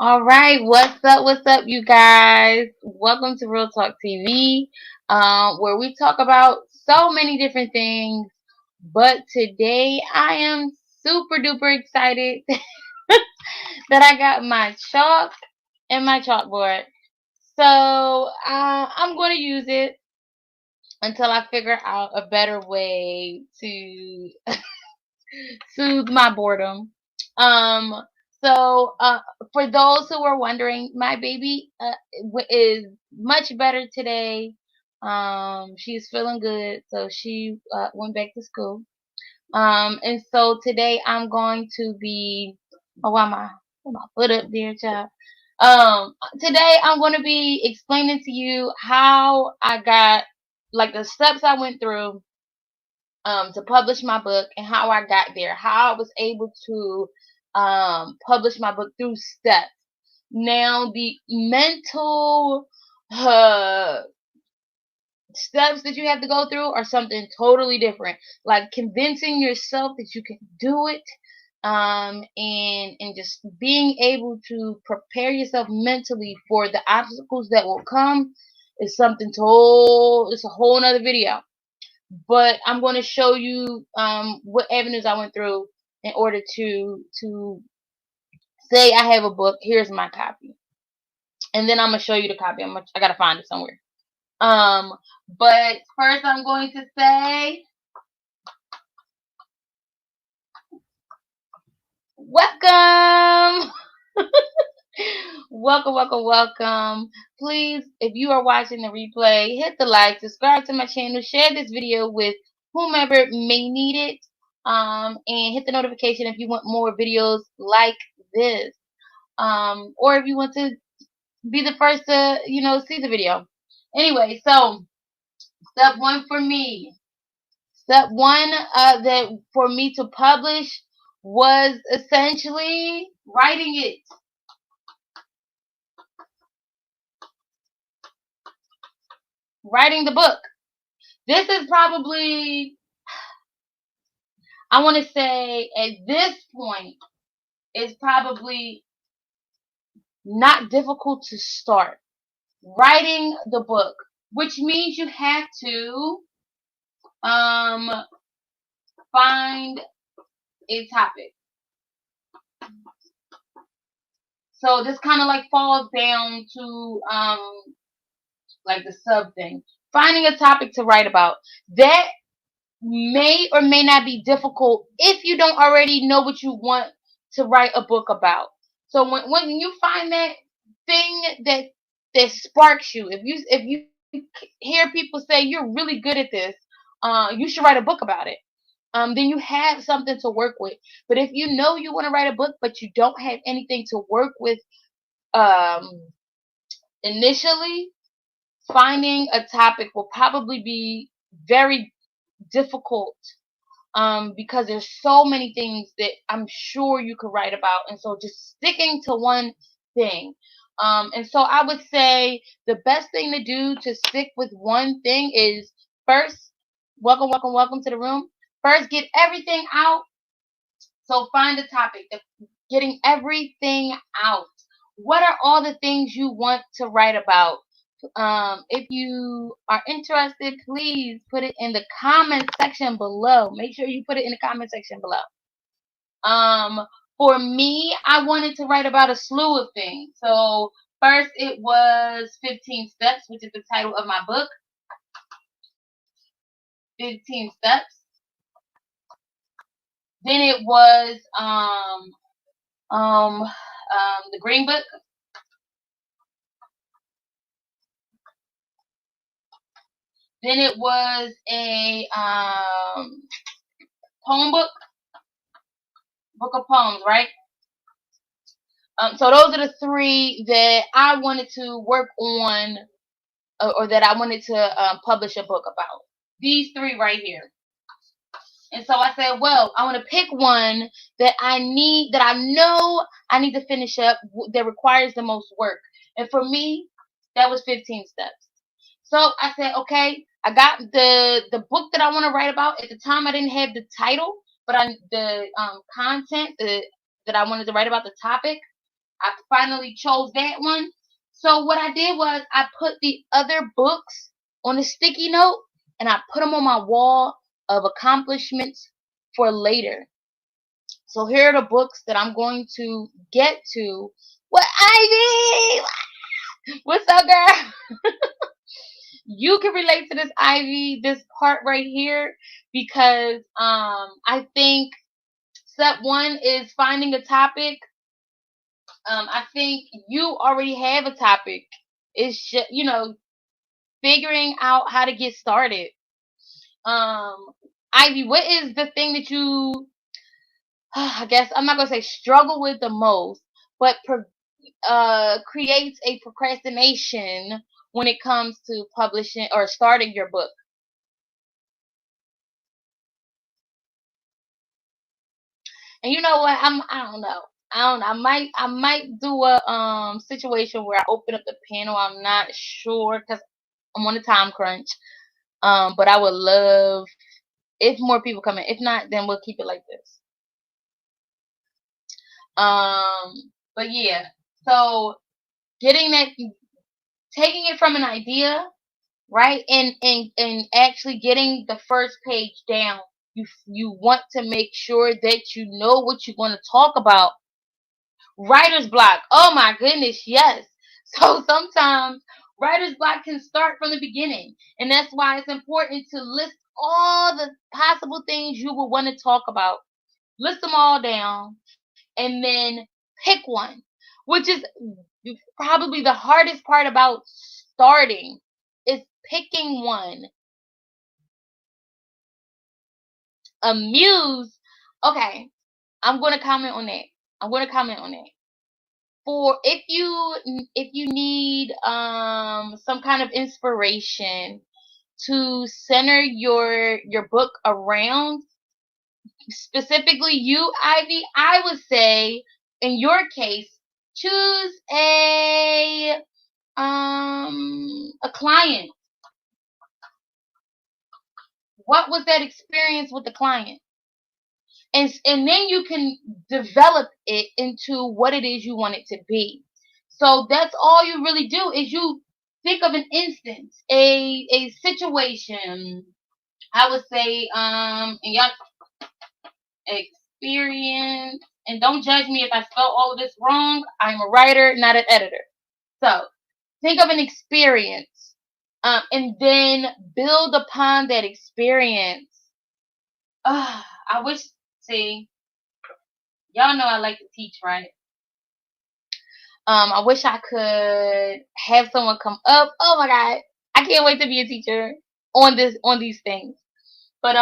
All right, what's up? What's up, you guys? Welcome to Real Talk TV, where we talk about so many different things. But today, I am super duper excited that I got my chalk and my chalkboard. So I'm going to use it until I figure out a better way to soothe my boredom. Um, so for those who are wondering, my baby is much better today. She's feeling good, so she went back to school. And so today I'm going to be. Oh, why am I put my foot up there, child? Today I'm going to be explaining to you how I got, like, the steps I went through to publish my book and how I got there, how I was able to publish my book through steps. Now, the mental uh, steps that you have to go through are something totally different. Like convincing yourself that you can do it, and just being able to prepare yourself mentally for the obstacles that will come is something total. It's a whole nother video, but I'm going to show you what avenues I went through in order to say I have a book. Here's my copy, and then I'm gonna show you the copy. I gotta find it somewhere. Um, but first I'm going to say welcome. Welcome, welcome, welcome. Please, if you are watching the replay, hit the like, subscribe to my channel, share this video with whomever may need it, and hit the notification if you want more videos like this, or if you want to be the first to, see the video. Anyway, so step one for me, step one that for me to publish was essentially writing it, writing the book. This is probably, I want to say at this point, it's probably not difficult to start writing the book, which means you have to um, find a topic. So this kind of like falls down to like the sub thing. Finding a topic to write about. That may or may not be difficult if you don't already know what you want to write a book about. So when you find that thing that sparks you, if you hear people say you're really good at this, you should write a book about it. Then you have something to work with. But if you know you want to write a book, but you don't have anything to work with um, initially, finding a topic will probably be very difficult, because there's so many things that I'm sure you could write about, and so just sticking to one thing. And so I would say the best thing to do to stick with one thing is first, welcome, welcome, welcome to the room. First, get everything out. So find a topic, getting everything out. What are all the things you want to write about? If you are interested, please put it in the comment section below. Make sure you put it in the comment section below. For me, I wanted to write about a slew of things. So first, it was 15 Steps, which is the title of my book. 15 Steps. Then it was the Green Book. Then it was a poem book of poems, right? So those are the three that I wanted to work on, or that I wanted to publish a book about. These three right here. And so I said, well, I want to pick one that I know I need to finish up, that requires the most work. And for me, that was 15 Steps. So I said, okay, I got the book that I want to write about. At the time, I didn't have the title, but the content that I wanted to write about, the topic, I finally chose that one. So what I did was I put the other books on a sticky note and I put them on my wall of accomplishments for later. So here are the books that I'm going to get to. What, Ivy? What's up, girl? You can relate to this, Ivy, this part right here, because I think step one is finding a topic. I think you already have a topic. It's just, figuring out how to get started. Ivy, what is the thing that you, I guess I'm not gonna say struggle with the most, but creates a procrastination when it comes to publishing or starting your book? And you know what? I don't know. I don't. I might do a situation where I open up the panel. I'm not sure because I'm on a time crunch. But I would love if more people come in. If not, then we'll keep it like this. But yeah. So getting that, taking it from an idea, right, and actually getting the first page down. You want to make sure that you know what you're going to talk about. Writer's block. Oh my goodness, yes. So sometimes writer's block can start from the beginning. And that's why it's important to list all the possible things you would want to talk about. List them all down and then pick one, which is probably the hardest part about starting is picking one. A muse. Okay, I'm going to comment on that. I'm going to comment on that. For if you need some kind of inspiration to center your book around, specifically you, Ivy, I would say in your case choose a client. What was that experience with the client? And then you can develop it into what it is you want it to be. So that's all you really do is you think of an instance, a situation. I would say, and y'all experience, and don't judge me if I spell all of this wrong. I'm a writer, not an editor. So think of an experience, and then build upon that experience. I wish. See, y'all know I like to teach, right? I wish I could have someone come up. Oh my god, I can't wait to be a teacher on these things. But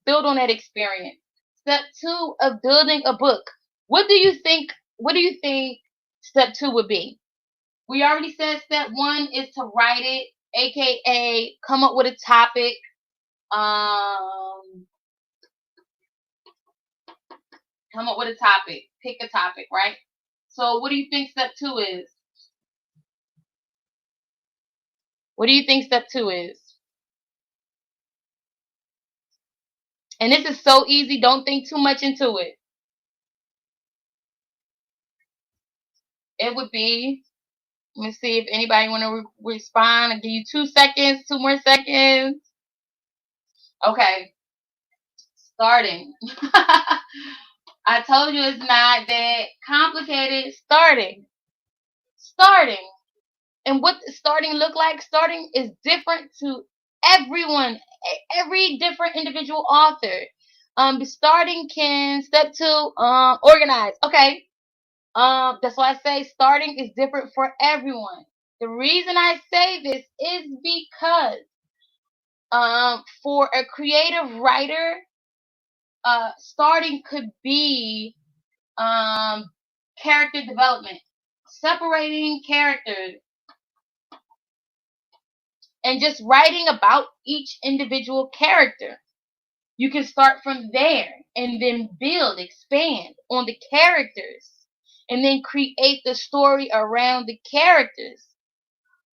build on that experience. Step two of building a book. What do you think? What do you think step two would be? We already said step one is to write it, aka come up with a topic. Um, come up with a topic. Pick a topic, right? So what do you think step two is? What do you think step two is? And this is so easy. Don't think too much into it. It would be, let me see if anybody want to respond. I'll give you 2 seconds, 2 more seconds. Okay. Starting. I told you it's not that complicated. Starting. And what starting look like? Starting is different to everyone, every different individual author. Starting can step two, organize. Okay. That's why I say starting is different for everyone. The reason I say this is because for a creative writer, starting could be character development, separating characters, and just writing about each individual character. You can start from there and then build, expand on the characters, and then create the story around the characters.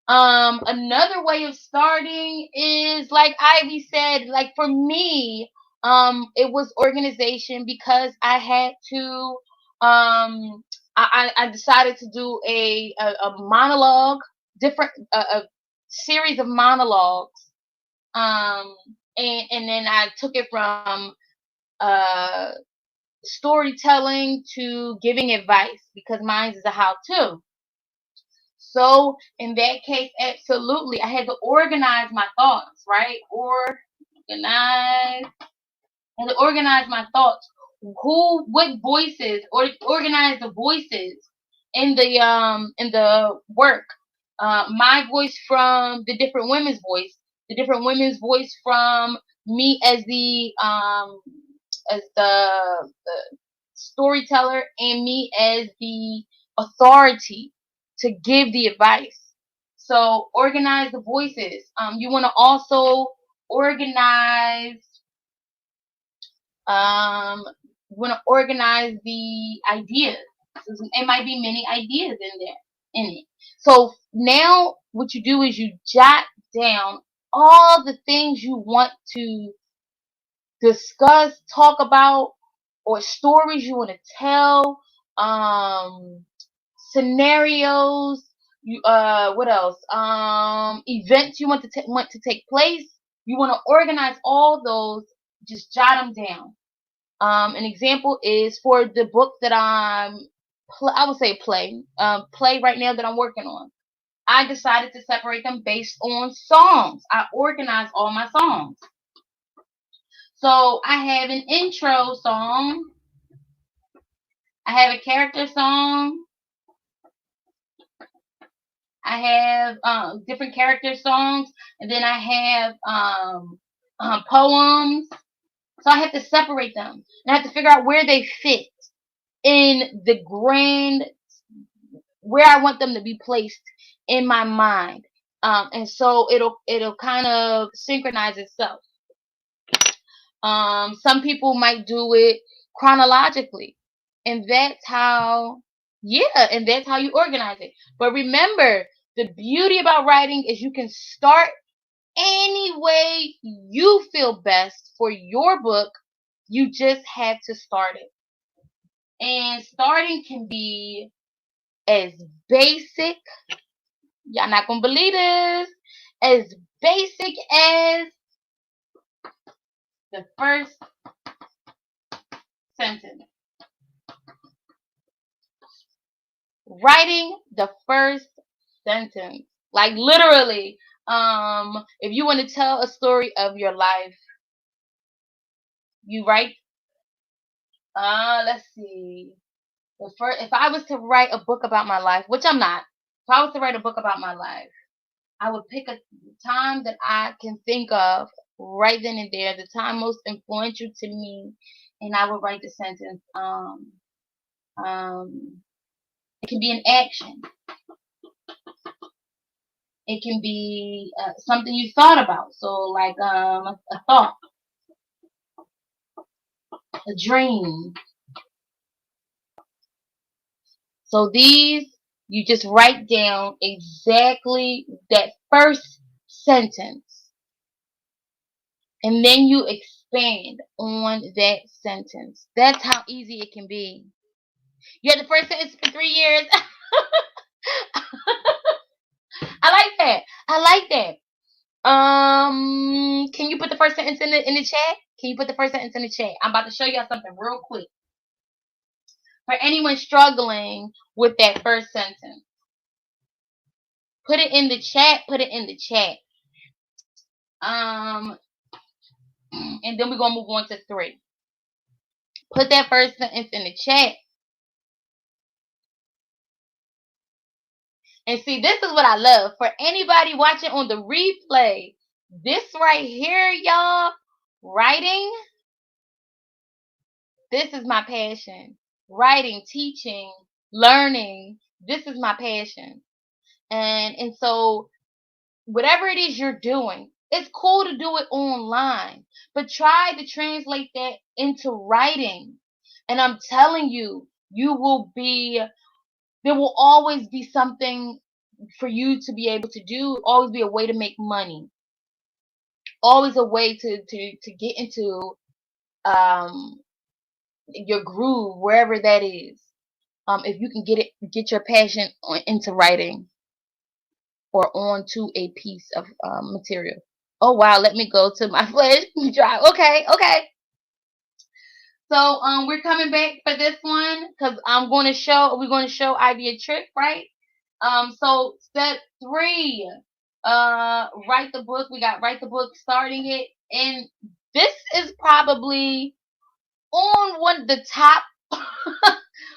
Another way of starting is like Ivy said, like for me, it was organization because I I decided to do a monologue, different a series of monologues, um, and then I took it from uh storytelling to giving advice, because mine is a how-to. So in that case, absolutely, I had to organize my thoughts, right? Organize and to organize my thoughts. What voices, or organize the voices in the work. My voice from the different women's voice, the different women's voice from me as the storyteller, and me as the authority to give the advice. So organize the voices. You want to also organize um, want to organize the ideas. So it might be many ideas in it. So now what you do is you jot down all the things you want to discuss, talk about, or stories you want to tell, scenarios. What else? Events you want to take place. You want to organize all those. Just jot them down. An example is for the book that I would say play right now that I'm working on. I decided to separate them based on songs. I organized all my songs. So I have an intro song. I have a character song. I have different character songs, and then I have poems. So I have to separate them, and I have to figure out where they fit in the grand, where I want them to be placed in my mind. And so it'll kind of synchronize itself. Some people might do it chronologically, and that's how you organize it. But remember, the beauty about writing is you can start any way you feel best for your book. You just have to start it. And starting can be as basic, y'all not gonna believe this, as basic as the first sentence. Writing the first sentence. Like literally, if you want to tell a story of your life, you write, let's see. If I was to write a book about my life, which I'm not, if I was to write a book about my life, I would pick a time that I can think of right then and there, the time most influential to me, and I would write the sentence. It can be an action. It can be something you thought about. So, like a thought, a dream. So these, you just write down exactly that first sentence, and then you expand on that sentence. That's how easy it can be. You had the first sentence for 3 years. I like that. I like that. Can you put the first sentence in the chat? Can you put the first sentence in the chat? I'm about to show y'all something real quick. For anyone struggling with that first sentence, put it in the chat. Put it in the chat. And then we're gonna move on to 3. Put that first sentence in the chat. And see, this is what I love. For anybody watching on the replay, this right here, y'all, writing, this is my passion. Writing, teaching, learning, this is my passion. And so whatever it is you're doing, it's cool to do it online, but try to translate that into writing. And I'm telling you, there will always be something for you to be able to do, always be a way to make money, always a way to get into um your groove, wherever that is. if you can get your passion into writing or onto a piece of material. Oh wow, let me go to my flash drive. Okay, okay. So we're coming back for this one because we're going to show Ivy a trick, right? So step 3, write the book. We got write the book, starting it, and this is probably on one of the top,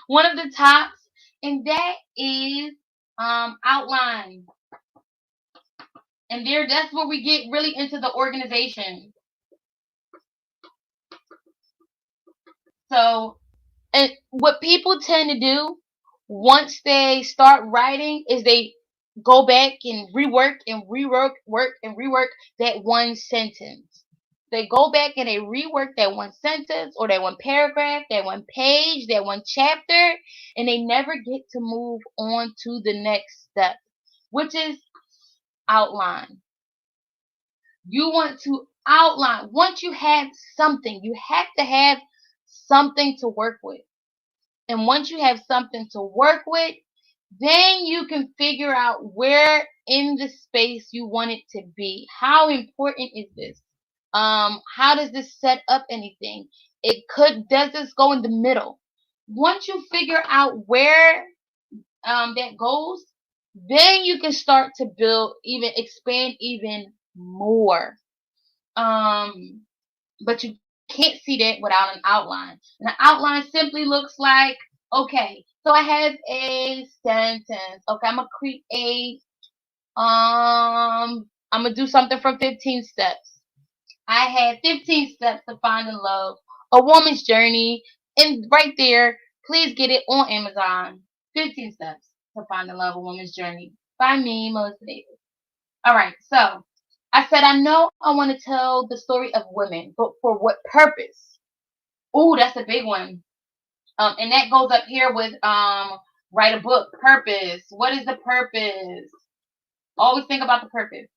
one of the tops, and that is outline. And that's where we get really into the organization. So, and what people tend to do once they start writing is they go back and rework that one sentence. They go back and they rework that one sentence or that one paragraph, that one page, that one chapter, and they never get to move on to the next step, which is outline. You want to outline. Once you have something, you have to have something to work with. And once you have something to work with, then you can figure out where in the space you want it to be. How important is this? How does this set up anything? Does this go in the middle? Once you figure out where that goes, then you can start to expand even more. But you can't see that without an outline. And an outline simply looks like, okay, so I have a sentence. Okay, I'm gonna create I'm gonna do something from 15 steps. I had 15 steps to find and love, a woman's journey, and right there, please get it on Amazon. 15 steps to find and love, a woman's journey by me, Melissa Davis. All right, so I said I know I want to tell the story of women, but for what purpose? Ooh, that's a big one. And that goes up here with write a book. Purpose. What is the purpose? Always think about the purpose.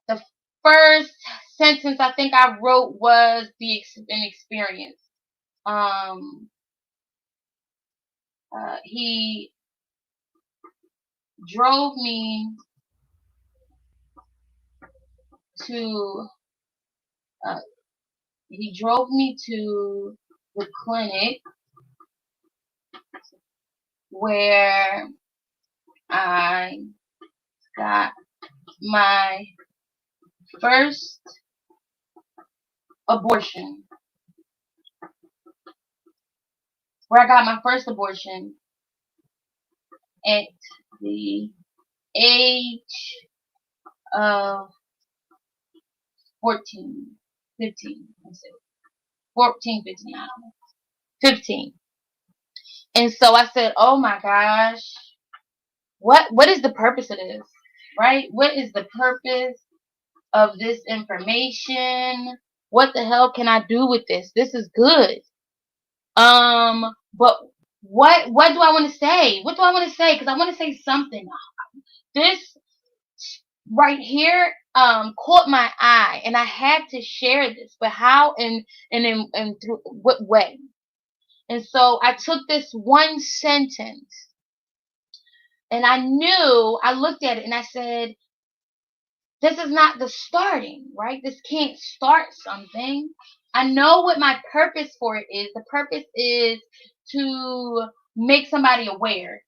The first sentence I think I wrote was an experience. He drove me to the clinic where I got my first abortion. At the age of 14, 15, let's see, 14, 15, I don't know, 15. And so I said, oh my gosh, what is the purpose of this, right? What is the purpose of this information? What the hell can I do with this? This is good. But what do I want to say? What do I want to say? Because I want to say something. This right here caught my eye, and I had to share this. But how and through what way? And so I took this one sentence, and I looked at it, and I said, this is not the starting, right? This can't start something. I know what my purpose for it is. The purpose is to make somebody awareness,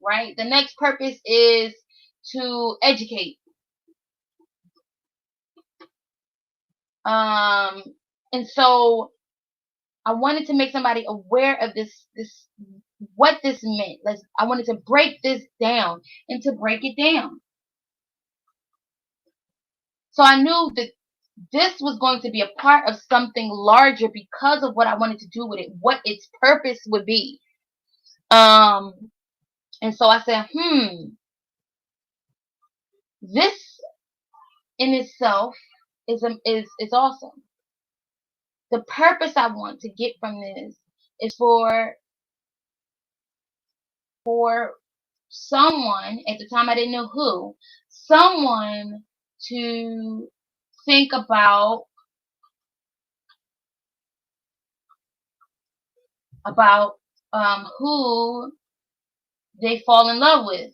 right? The next purpose is to educate. And so I wanted to make somebody aware of this what this meant. I wanted to break this down and to break it down. So I knew that this was going to be a part of something larger because of what I wanted to do with it, what its purpose would be. And so I said, this in itself is awesome. The purpose I want to get from this is for someone, at the time I didn't know who, someone to think about about who they fall in love with.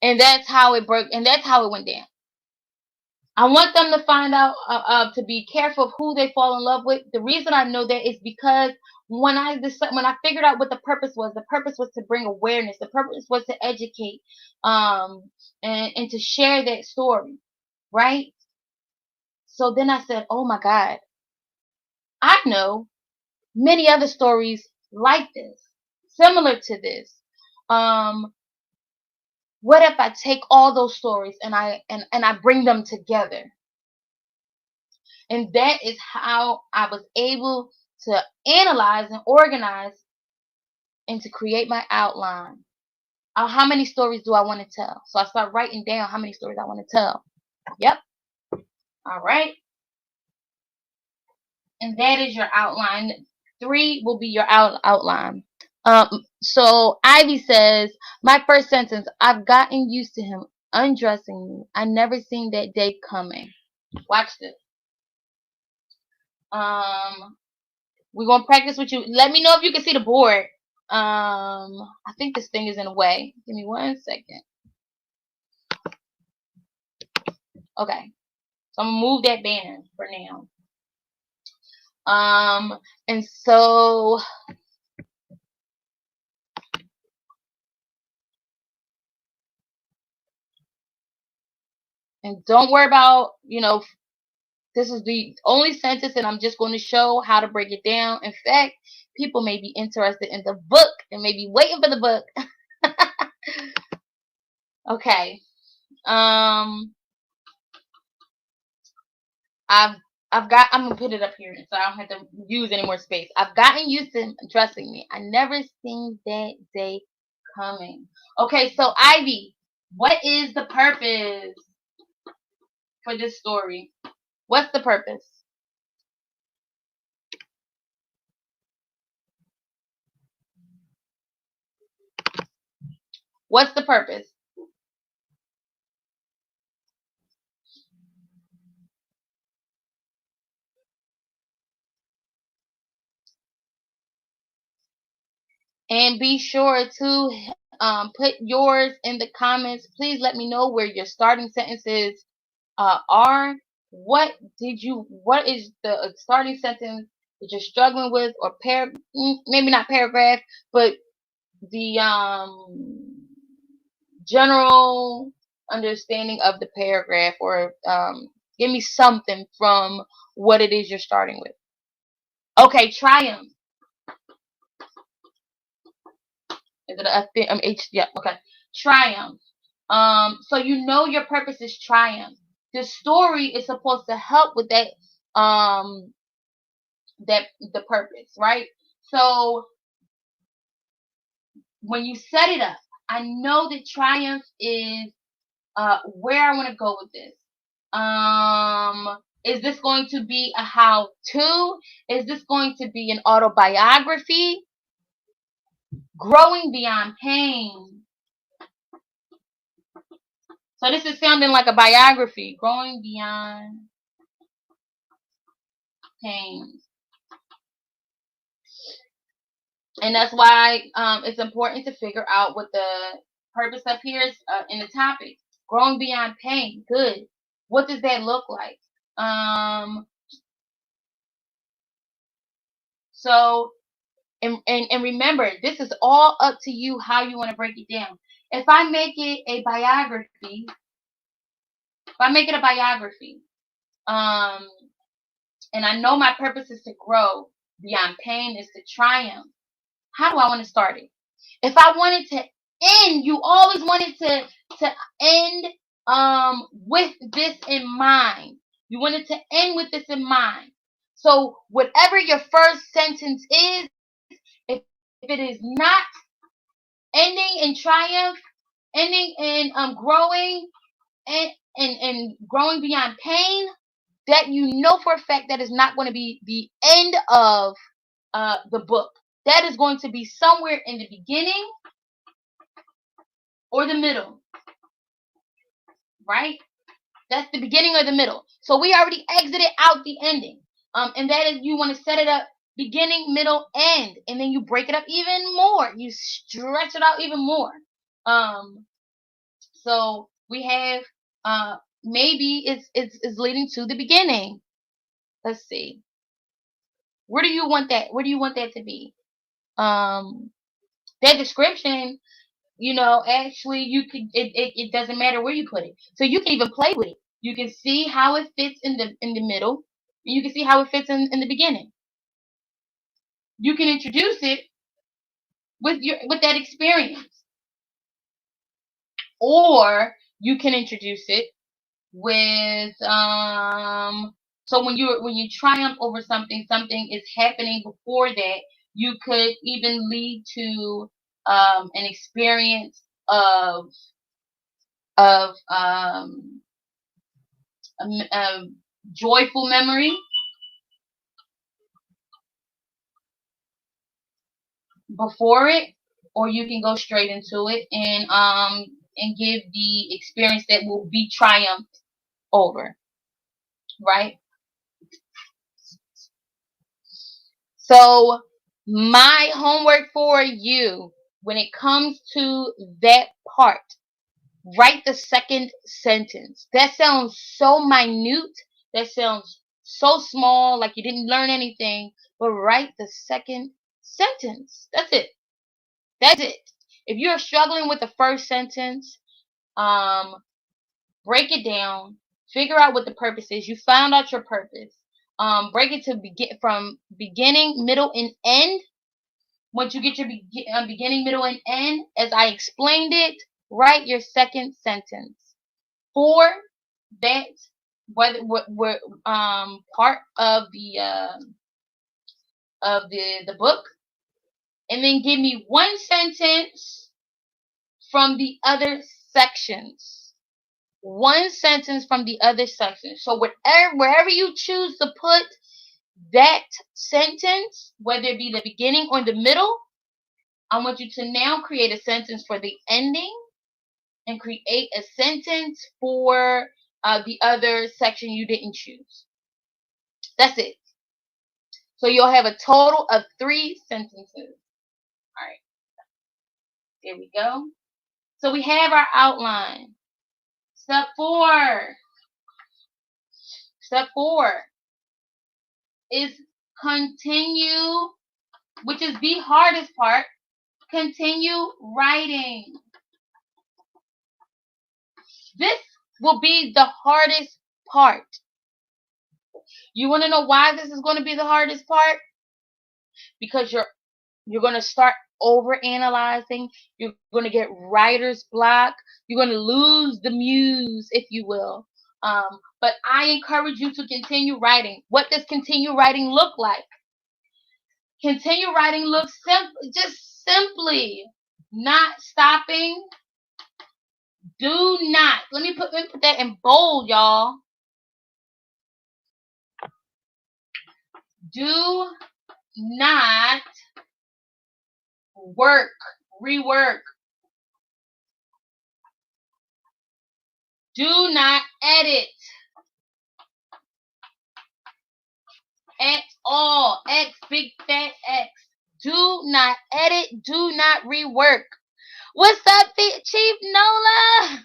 And that's how it broke, and that's how it went down. I want them to find out, to be careful of who they fall in love with. The reason I know that is because when I figured out what the purpose was to bring awareness. The purpose was to educate, and to share that story, right? So then I said, oh my God, I know many other stories like this, similar to this. Um, what if I take all those stories and I bring them together? And that is how I was able to analyze and organize and to create my outline. How many stories do I want to tell? So I start writing down how many stories I want to tell. Yep. All right. And that is your outline. 3 will be your outline. So Ivy says, my first sentence, I've gotten used to him undressing me. I never seen that day coming. Watch this. We're gonna practice with you. Let me know if you can see the board. I think this thing is in the way. Give me 1 second. Okay. So I'm gonna move that banner for now. And so and don't worry about, this is the only sentence, and I'm just going to show how to break it down. In fact, people may be interested in the book and may be waiting for the book. Okay. I'm gonna put it up here so I don't have to use any more space. I've gotten used to him dressing me. I never seen that day coming. Okay, so Ivy, what is the purpose for this story? What's the purpose? What's the purpose? And be sure to put yours in the comments. Please let me know where your starting sentences are. What is the starting sentence that you're struggling with, or maybe not paragraph, but the general understanding of the paragraph, or give me something from what it is you're starting with. Okay, triumph. Is it a H? Yeah, okay. Triumph. So your purpose is triumph. The story is supposed to help with the purpose, right? So when you set it up, I know that triumph is where I want to go with this. Is this going to be a how-to? Is this going to be an autobiography? Growing beyond pain. So this is sounding like a biography. Growing beyond pain. And that's why it's important to figure out what the purpose up here is in the topic. Growing beyond pain. Good. What does that look like? So, and remember, this is all up to you how you want to break it down. If I make it a biography, and I know my purpose is to grow beyond pain, is to triumph. How do I want to start it? If I wanted to end, you always wanted to end with this in mind. You wanted to end with this in mind. So whatever your first sentence is, if it is not ending in triumph, ending in growing and growing beyond pain, that for a fact that is not going to be the end of the book. That is going to be somewhere in the beginning or the middle, right? That's the beginning or the middle. So we already exited out the ending. And that is, you want to set it up beginning, middle, end, and then you break it up even more. You stretch it out even more. So we have maybe it's leading to the beginning. Let's see. Where do you want that? Where do you want that to be? That description, actually it doesn't matter where you put it. So you can even play with it. You can see how it fits in the middle, and you can see how it fits in the beginning. You can introduce it with that experience. Or you can introduce it with so when you triumph over something is happening before that, you could even lead to an experience of a joyful memory before it, or you can go straight into it and give the experience that will be triumphed over, right? So my homework for you, when it comes to that part, write the second sentence. That sounds so minute. That sounds so small, like you didn't learn anything. But write the second sentence. That's it. That's it. If you're struggling with the first sentence, break it down. Figure out what the purpose is. You found out your purpose. Break it to from beginning, middle, and end. Once you get your beginning, middle, and end, as I explained it, write your second sentence for that what part of the book, and then give me one sentence from the other sections. One sentence from the other section. So wherever you choose to put that sentence, whether it be the beginning or the middle, I want you to now create a sentence for the ending and create a sentence for the other section you didn't choose. That's it. So you'll have a total of 3 sentences. All right. There we go. So we have our outline. Step 4. Step 4 is continue, which is the hardest part. Continue writing. This will be the hardest part. You want to know why this is going to be the hardest part? Because you're going to start over analyzing. You're going to get writer's block. You're going to lose the muse, if you will. But I encourage you to continue writing. What does continue writing look like? Continue writing looks just simply not stopping. Do not. Let me put that in bold, y'all. Do not rework. Do not edit at all. X, big fat X. Do not edit. Do not rework. What's up, Chief Nola?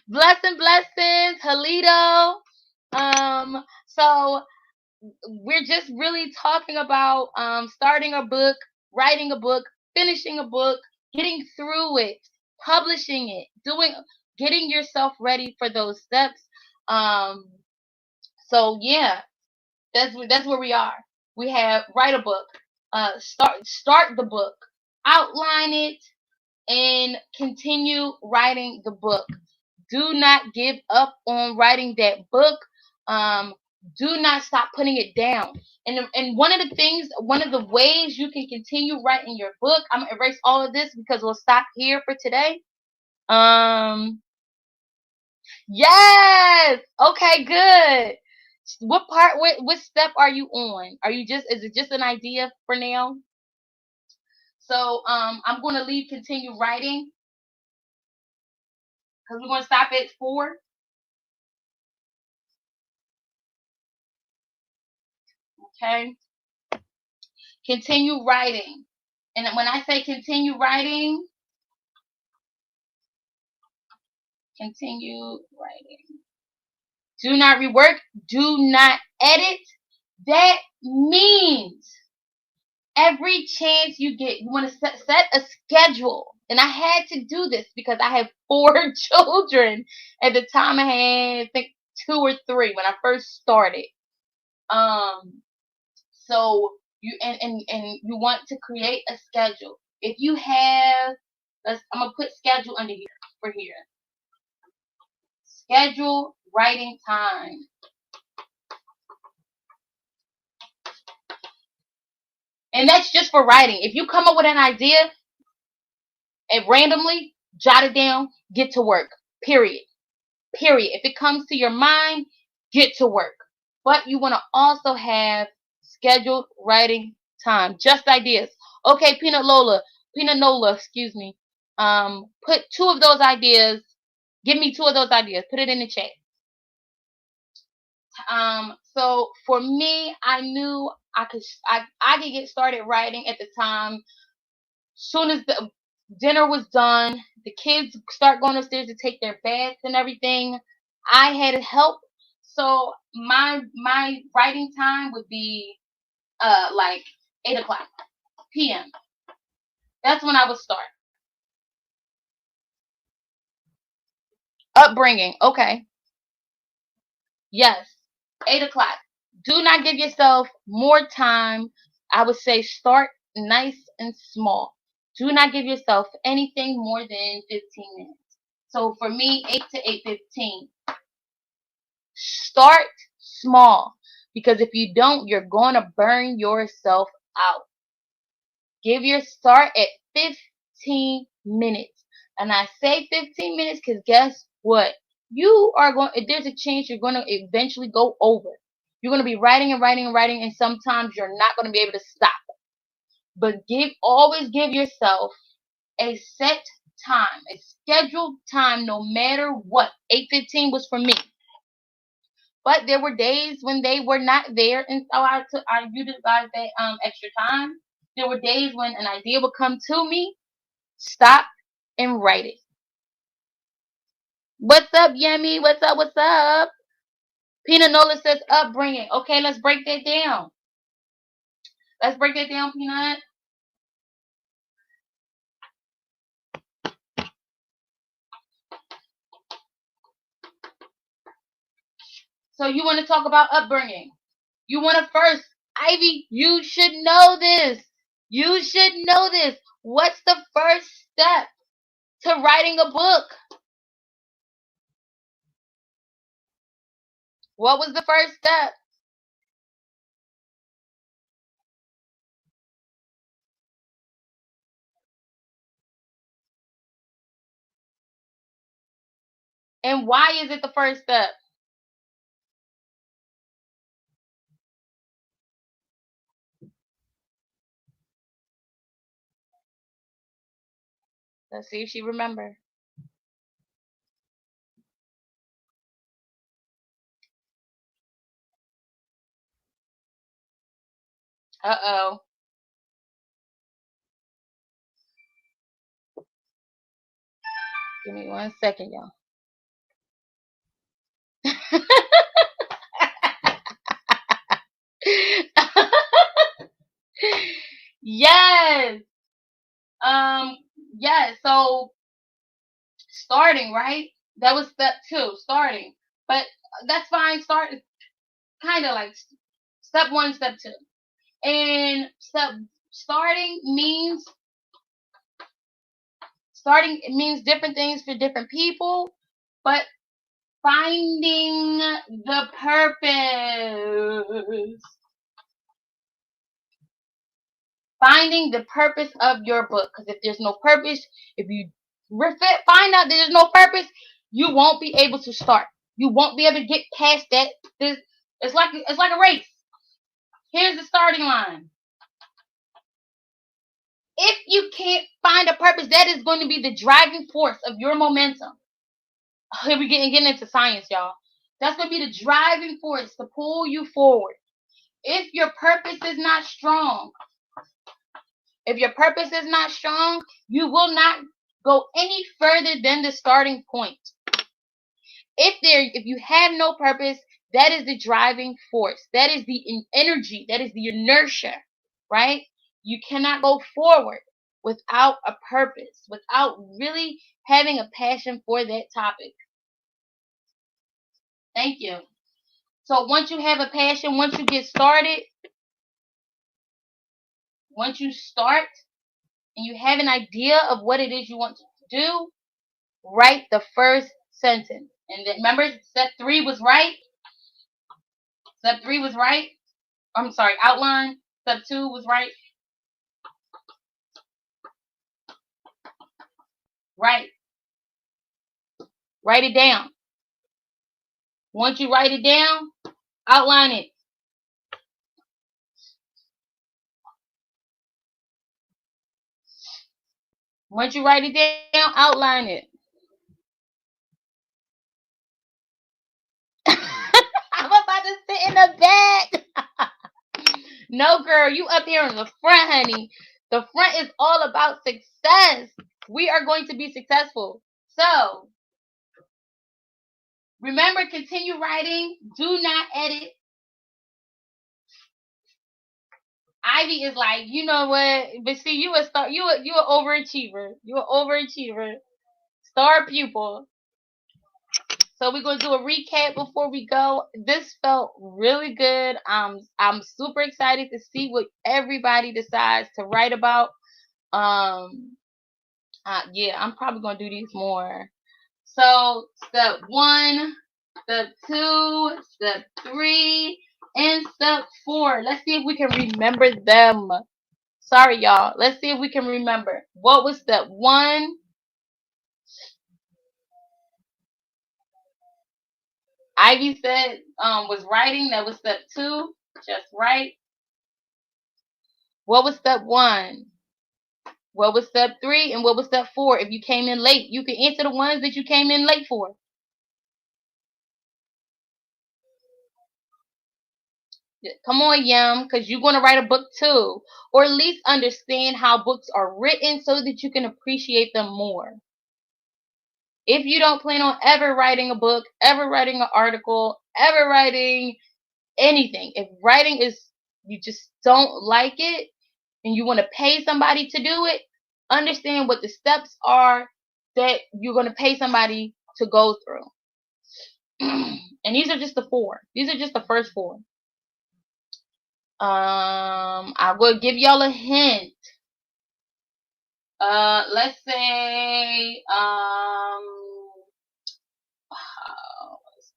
Blessings, Halito. So we're just really talking about starting a book, writing a book, finishing a book, getting through it, publishing it, getting yourself ready for those steps. So yeah, that's where we are. We have write a book, start the book, outline it, and continue writing the book. Do not give up on writing that book. Do not stop putting it down. And one of the ways you can continue writing your book, I'm gonna erase all of this because we'll stop here for today. Yes. Okay, good. What step are you on? Is it just an idea for now? So I'm gonna leave continue writing because we're gonna stop at 4. Okay? Continue writing. And when I say continue writing, continue writing. Do not rework. Do not edit. That means every chance you get, you want to set a schedule. And I had to do this because I have 4 children. At the time I had, I think, 2 or 3 when I first started. So you and you want to create a schedule. If you have, I'm gonna put schedule under here for here. Schedule writing time. And that's just for writing. If you come up with an idea and randomly jot it down, get to work. Period. Period. If it comes to your mind, get to work. But you want to also have scheduled writing time. Just ideas. Okay, Peanut Nola, excuse me. Put 2 of those ideas. Give me 2 of those ideas. Put it in the chat. So for me, I knew I could get started writing at the time. Soon as the dinner was done, the kids start going upstairs to take their baths and everything. I had help, so my writing time would be like 8:00 p.m. That's when I would start. Upbringing, okay, yes, 8:00. Do not give yourself more time. I would say start nice and small. Do not give yourself anything more than 15 minutes. So for me, 8 to 8:15. Start small, because if you don't, you're going to burn yourself out. Give your start at 15 minutes. And I say 15 minutes because guess what? You are going, if there's a chance you're going to eventually go over. You're going to be writing and writing and writing, and sometimes you're not going to be able to stop. But always give yourself a set time, a scheduled time, no matter what. 8:15 was for me. But there were days when they were not there, and so I utilized that extra time. There were days when an idea would come to me, stop and write it. What's up, Yummy? What's up? What's up? Peanut Nola says upbringing. Okay, let's break that down. Let's break that down, Peanut. So you want to talk about upbringing. You want to first, Ivy, you should know this. You should know this. What's the first step to writing a book? What was the first step? And why is it the first step? Let's see if she remembers. Uh-oh. Give me 1 second, y'all. Yes. Yes. So starting, right? That was step 2, starting. But that's fine. Start kind of like step 1, step 2. And starting it means different things for different people, but finding the purpose. Finding the purpose of your book. Because if there's no purpose, if you find out there's no purpose, you won't be able to start. You won't be able to get past that. It's like a race. Here's the starting line. If you can't find a purpose, that is going to be the driving force of your momentum. Here we getting into science, y'all. That's going to be the driving force to pull you forward. If your purpose is not strong, you will not go any further than the starting point. If you have no purpose, that is the driving force. That is the energy. That is the inertia, right? You cannot go forward without a purpose, without really having a passion for that topic. Thank you. So once you have a passion, once you get started, once you start and you have an idea of what it is you want to do, write the first sentence. And then remember, step 3 was right. Step 3 was right. I'm sorry, outline. Step 2 was right. Right. Write it down. Once you write it down, outline it. Once you write it down, outline it. I'm about to sit in the back. No, girl, you up here in the front, honey. The front is all about success. We are going to be successful. So, remember, continue writing. Do not edit. Ivy is like, you know what? But see, you an overachiever. You an overachiever. Star pupil. So we're gonna do a recap before we go. This felt really good. I'm super excited to see what everybody decides to write about. Yeah, I'm probably gonna do these more. So step 1, step 2, step 3, and step 4. Let's see if we can remember them. Sorry, y'all. Let's see if we can remember. What was step 1? Ivy said was writing. That was step 2. Just right. What was step 1? What was step 3? And what was step 4? If you came in late, you can answer the ones that you came in late for. Come on, Yum, because you're going to write a book too. Or at least understand how books are written so that you can appreciate them more. If you don't plan on ever writing a book, ever writing an article, ever writing anything, if writing is, you just don't like it and you want to pay somebody to do it, understand what the steps are that you're going to pay somebody to go through. And these are just the 4. These are just the first 4. I will give y'all a hint. Let's say,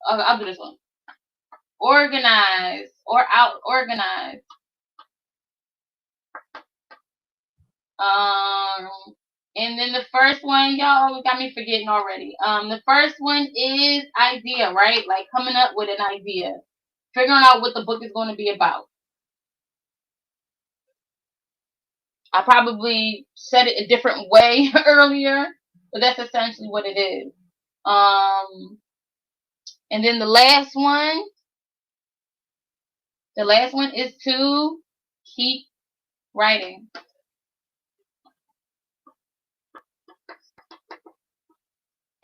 I'll do this one. Organize or out organize. And then the first one, y'all got me forgetting already. The first one is idea, right? Like coming up with an idea, figuring out what the book is going to be about. I probably said it a different way earlier, but that's essentially what it is. And then the last one is to keep writing.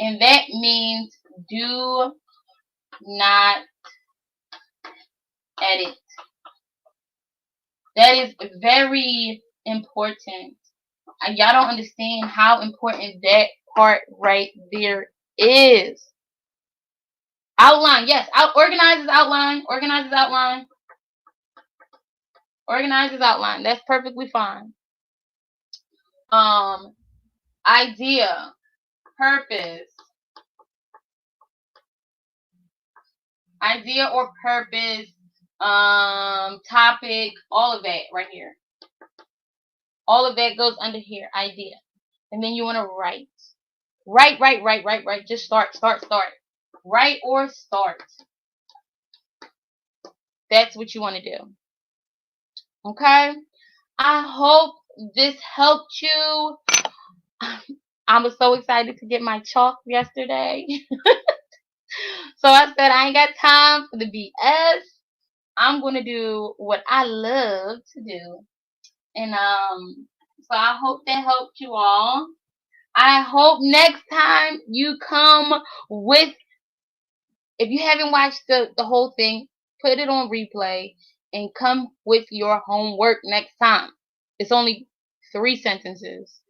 And that means do not edit. That is very important. Y'all don't understand how important that part right there is. Outline, yes. Organize is outline. Organize is outline. Organize is outline. That's perfectly fine. Idea, purpose. Idea or purpose, topic, all of that right here. All of that goes under here, idea. And then you want to write. Write. Just start. Write or start. That's what you want to do. Okay? I hope this helped you. I was so excited to get my chalk yesterday. So I said I ain't got time for the BS. I'm gonna do what I love to do. And so I hope that helped you all. I hope next time you come with, if you haven't watched the whole thing, put it on replay and come with your homework next time. It's only 3 sentences.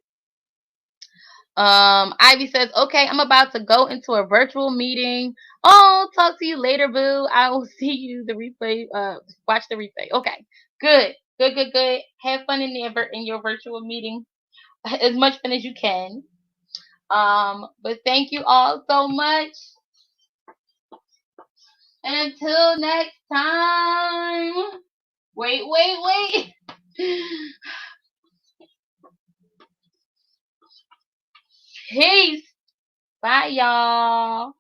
Ivy says, okay, I'm about to go into a virtual meeting. Oh, talk to you later, boo. I will see you the replay. Watch the replay. Okay, good, good, good, good. Have fun in your virtual meeting, as much fun as you can. But thank you all so much. And until next time. Wait. Peace. Bye, y'all.